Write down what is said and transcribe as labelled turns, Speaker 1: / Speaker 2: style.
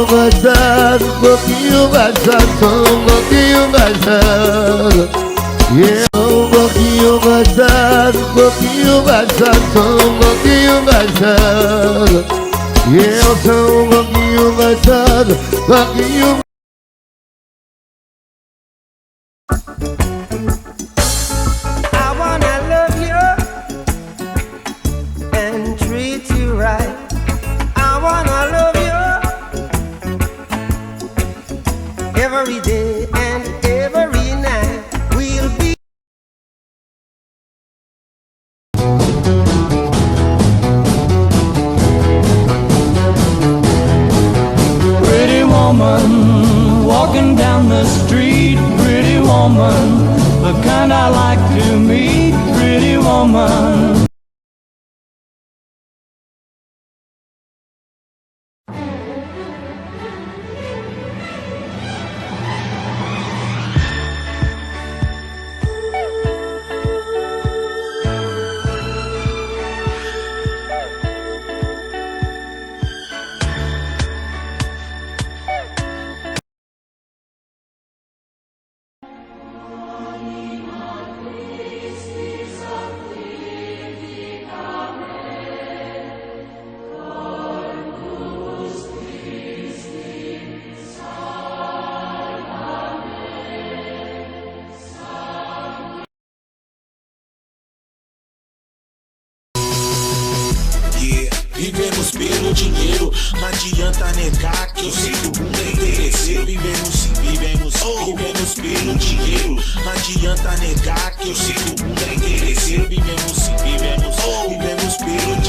Speaker 1: pouquinho mais alto, um pouquinho mais alto. Yeah, um pouquinho mais alto, um pouquinho mais alto, um pouquinho mais alto. Yeah, eu sou um pouquinho mais alto, um pouquinho.
Speaker 2: I wanna love you and treat you right. I wanna love you every day and every night. We'll be
Speaker 3: Pretty woman, walking down the street. Pretty woman, the kind I like to meet. Pretty woman.
Speaker 4: Vivemos pelo dinheiro, não adianta negar que eu sei que o mundo é interesseiro. Vivemos pelo dinheiro, não adianta negar que eu sei que o mundo é interesseiro. Vivemos pelo dinheiro.